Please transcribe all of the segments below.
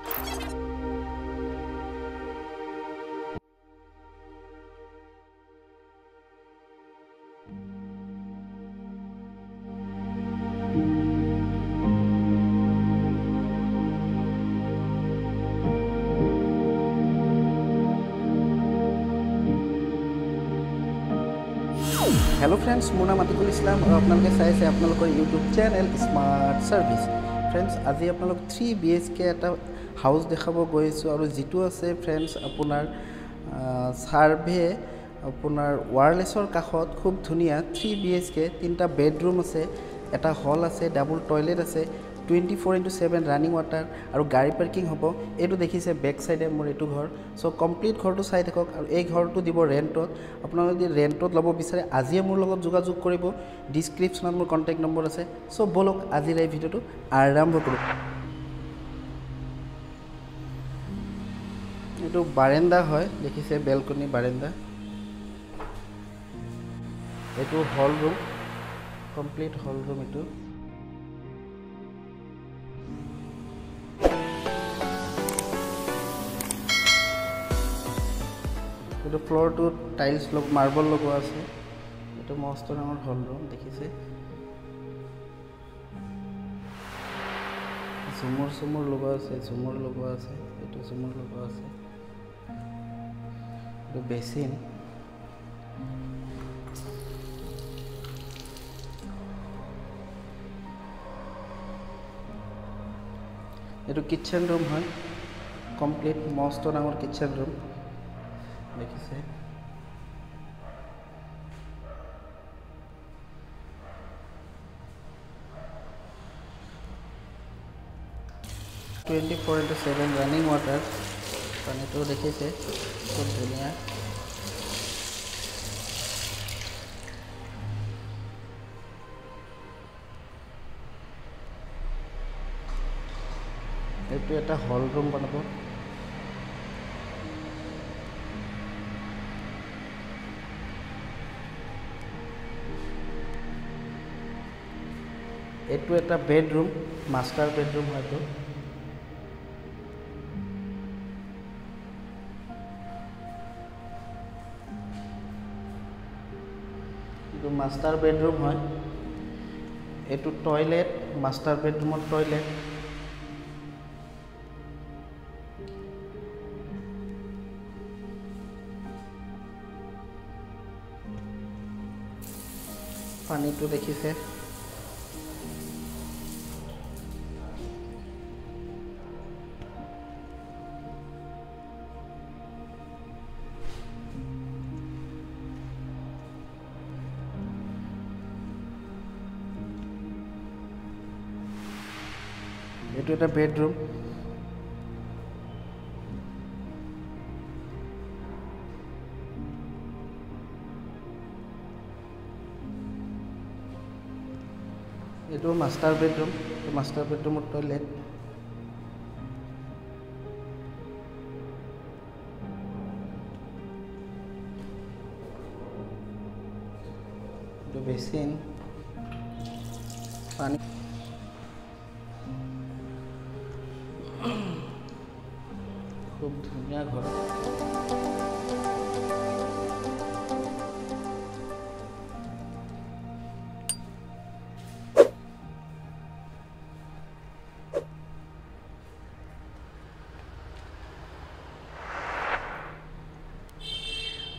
Hello friends मोर नाम आतिकुल इस्लाम और आपलोके चाइছে आपलोকৰ YouTube channel smart service. Friends আজি आपलोক 3 BHK এটা হাউস দেখাব গৈছো আৰু যেটো আছে फ्रेंड्स আপোনাৰ সাৰ্ভে আপোনাৰ ওয়াৰলেছৰ কাখত খুব ধুনিয়া 3 BHK তিনটা বেডৰুম আছে, এটা হল আছে, ডাবল টয়লেট আছে, 24/7 ৰানিং ওয়াটাৰ আৰু গাড়ী পাৰ্কিং হ'ব। এটো দেখিছে বেক সাইডে মোৰ এটো ঘৰ। সো কমপ্লিট ঘৰটো চাই থাকক আৰু এই ঘৰটো দিব ৰেন্টত। আপোনালোকে যদি ৰেন্টত ল'ব বিচাৰে আজিয়ে মোৰ লগত যোগাযোগ কৰিব। ডেসক্ৰিপচনত মোৰ কন্টাক্ট নম্বৰ আছে। সো বলক আজিৰ এই ভিডিওটো আৰম্ভ কৰোঁ। এটো বাৰান্দা হয়, দেখিছে বেলকনি বাৰান্দা। এটো হল ৰুম, কমপ্লিট হল ৰুম এটো। এটো ফ্লোৰ টু টাইলস মাৰ্বল লগোৱা আছে। এটো মস্ত ডাঙৰ হল ৰুম দেখিছে। ঝুমুৰ লগোৱা আছে, ঝুমুৰ লগোৱা আছে, এটো ঝুমুৰ লগোৱা আছে। এটো বেসিন, এটো কিচেন ৰুম হয়, কমপ্লিট মস্ত ডাঙৰ কিচেন ৰুম দেখিছে। টুৱেণ্টি 24/7 ৰানিং ওয়াটাৰ, পানীটো দেখিছে খুব ধুনীয়া। এইটো এটা হল ৰুম বনাব। এটো এটা বেডৰুম, মাস্টাৰ বেডৰুম হয়তো। এটো মাস্টাৰ বেডৰুম হয়। এটো টয়লেট, মাস্টাৰ বেডৰুমৰ টয়লেট। পানীটো দেখিছে। এটো এটা বেডৰুম। এটো মাস্টাৰ বেডৰুম, মাস্টাৰ বেডৰুমৰ টয়লেট। এটো বেসিন, পানী খুব ধুনীয়া ঘৰ।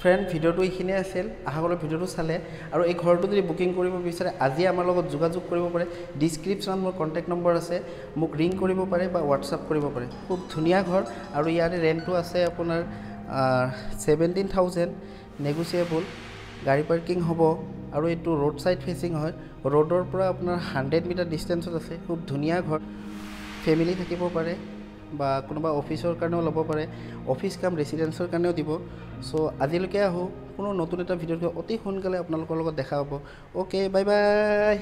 ফ্ৰেন্ড ভিডিওটো এইখিনিয়ে আছিল। আশা কৰোঁ ভিডিওটো চালে আৰু এই ঘৰটো যদি বুকিং কৰিব বিচাৰে আজি আমাৰ লগত যোগাযোগ কৰিব পাৰে। ডেসক্ৰিপচনত মোৰ কন্টাক্ট নম্বৰ আছে, মোক ৰিং কৰিব পাৰে বা হোৱাটছআপ কৰিব পাৰে। খুব ধুনীয়া ঘৰ আৰু ইয়াৰে ৰেন্টটো আছে আপোনাৰ 17,000 নেগোচিয়েবল। গাড়ী পাৰ্কিং হ'ব আৰু এইটো ৰোড সাইড ফেচিং হয়। ৰোডৰ পৰা আপোনাৰ 100 মিটাৰ ডিষ্টেন্সত আছে। খুব ধুনীয়া ঘৰ, ফেমিলি থাকিব পাৰে বা কোনোবা অফিসৰ কাৰণেও ল'ব পাৰে, অফিস কাম ৰেসিডেন্সৰ কাৰণেও দিব। সো আজিলৈকে আহো কোনো নতুন এটা ভিডিঅ'ত অতি সোনকালে আপোনালোকৰ লগত দেখা হ'ব। Okay bye bye.